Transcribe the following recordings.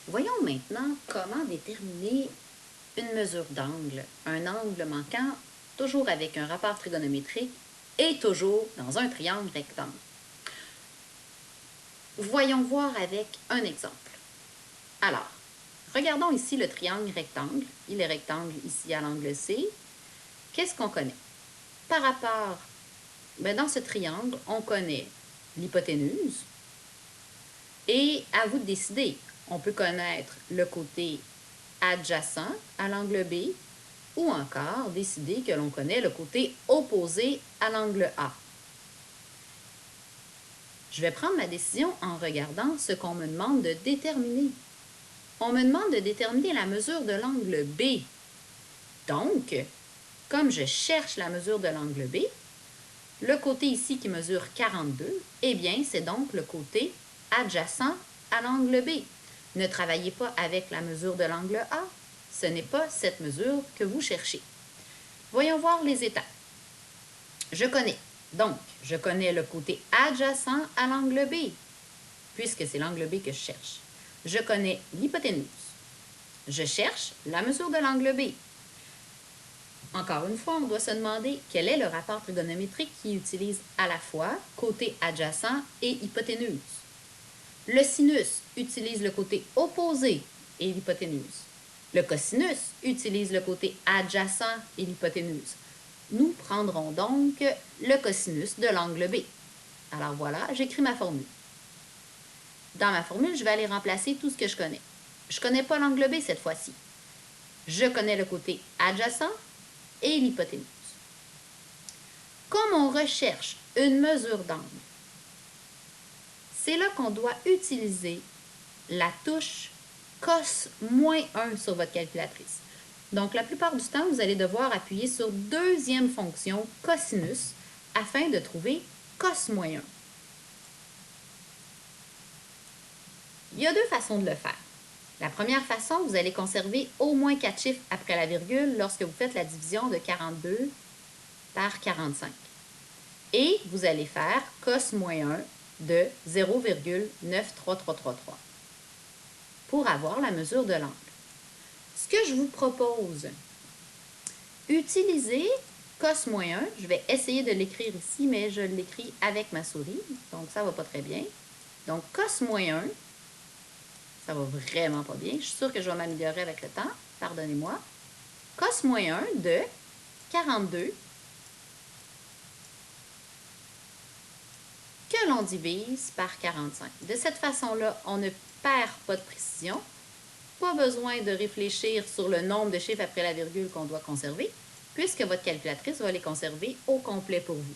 Voyons maintenant comment déterminer une mesure d'angle, un angle manquant, toujours avec un rapport trigonométrique et toujours dans un triangle rectangle. Voyons voir avec un exemple. Alors, regardons ici le triangle rectangle. Il est rectangle ici à l'angle C. Qu'est-ce qu'on connaît? Par rapport, dans ce triangle, on connaît l'hypoténuse. Et à vous de décider. On peut connaître le côté adjacent à l'angle B ou encore décider que l'on connaît le côté opposé à l'angle A. Je vais prendre ma décision en regardant ce qu'on me demande de déterminer. On me demande de déterminer la mesure de l'angle B. Donc, comme je cherche la mesure de l'angle B, le côté ici qui mesure 42, eh bien, c'est donc le côté adjacent à l'angle B. Ne travaillez pas avec la mesure de l'angle A. Ce n'est pas cette mesure que vous cherchez. Voyons voir les étapes. Je connais. Donc, je connais le côté adjacent à l'angle B, puisque c'est l'angle B que je cherche. Je connais l'hypoténuse. Je cherche la mesure de l'angle B. Encore une fois, on doit se demander quel est le rapport trigonométrique qui utilise à la fois côté adjacent et hypoténuse. Le sinus utilise le côté opposé et l'hypoténuse. Le cosinus utilise le côté adjacent et l'hypoténuse. Nous prendrons donc le cosinus de l'angle B. Alors voilà, j'écris ma formule. Dans ma formule, je vais aller remplacer tout ce que je connais. Je ne connais pas l'angle B cette fois-ci. Je connais le côté adjacent et l'hypoténuse. Comme on recherche une mesure d'angle, c'est là qu'on doit utiliser la touche cos-1 sur votre calculatrice. Donc, la plupart du temps, vous allez devoir appuyer sur deuxième fonction cosinus afin de trouver cos-1. Il y a deux façons de le faire. La première façon, vous allez conserver au moins 4 chiffres après la virgule lorsque vous faites la division de 42 par 45. Et vous allez faire cos-1 de 0,93333 pour avoir la mesure de l'angle. Ce que je vous propose, utilisez cos-1, je vais essayer de l'écrire ici, mais je l'écris avec ma souris, donc ça ne va pas très bien. Donc cos-1, ça va vraiment pas bien, je suis sûre que je vais m'améliorer avec le temps, pardonnez-moi. Cos-1 de 42 que l'on divise par 45. De cette façon-là, on ne perd pas de précision. Pas besoin de réfléchir sur le nombre de chiffres après la virgule qu'on doit conserver, puisque votre calculatrice va les conserver au complet pour vous.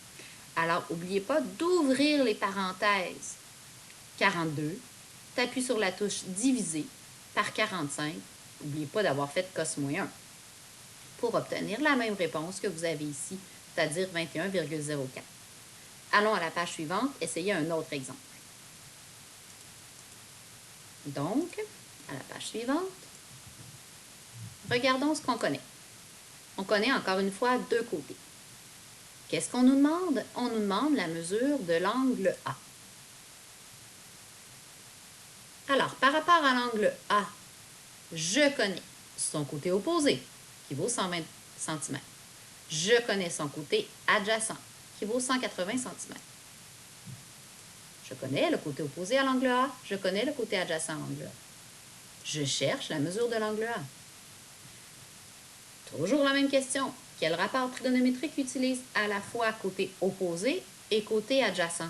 Alors, n'oubliez pas d'ouvrir les parenthèses 42, tu appuies sur la touche diviser par 45. N'oubliez pas d'avoir fait cos-1 pour obtenir la même réponse que vous avez ici, c'est-à-dire 21,04. Allons à la page suivante, essayez un autre exemple. Donc, à la page suivante, regardons ce qu'on connaît. On connaît encore une fois deux côtés. Qu'est-ce qu'on nous demande? On nous demande la mesure de l'angle A. Alors, par rapport à l'angle A, je connais son côté opposé, qui vaut 120 cm. Je connais son côté adjacent, qui vaut 180 cm. Je connais le côté opposé à l'angle A, je connais le côté adjacent à l'angle A. Je cherche la mesure de l'angle A. Toujours la même question. Quel rapport trigonométrique utilise à la fois côté opposé et côté adjacent?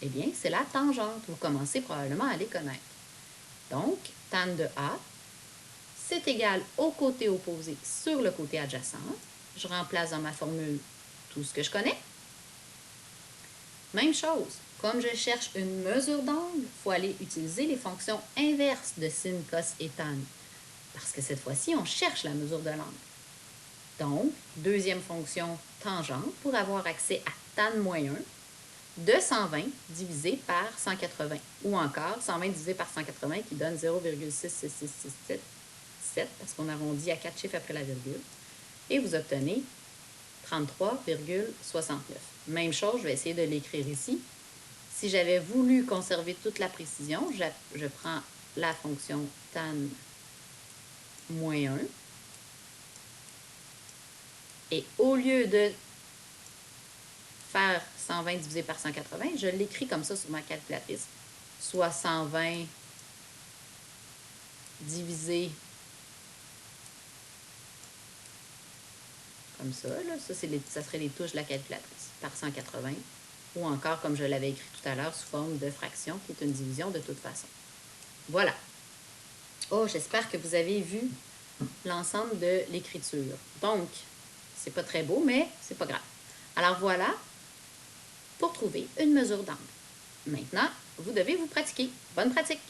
Eh bien, c'est la tangente. Vous commencez probablement à les connaître. Donc, tan de A, c'est égal au côté opposé sur le côté adjacent. Je remplace dans ma formule tout ce que je connais. Même chose. Comme je cherche une mesure d'angle, il faut aller utiliser les fonctions inverses de sin, cos et tan. Parce que cette fois-ci, on cherche la mesure de l'angle. Donc, deuxième fonction tangente pour avoir accès à tan-1 de 120 divisé par 180. Ou encore 120 divisé par 180 qui donne 0,66667 parce qu'on arrondit à 4 chiffres après la virgule. Et vous obtenez 33,69. Même chose, je vais essayer de l'écrire ici. Si j'avais voulu conserver toute la précision, je prends la fonction tan moins 1. Et au lieu de faire 120 divisé par 180, je l'écris comme ça sur ma calculatrice. Soit 120 divisé comme ça, là. Ça serait les touches de la calculatrice, par 180. Ou encore, comme je l'avais écrit tout à l'heure, sous forme de fraction, qui est une division de toute façon. Voilà. Oh, j'espère que vous avez vu l'ensemble de l'écriture. Donc, c'est pas très beau, mais c'est pas grave. Alors voilà, pour trouver une mesure d'angle. Maintenant, vous devez vous pratiquer. Bonne pratique!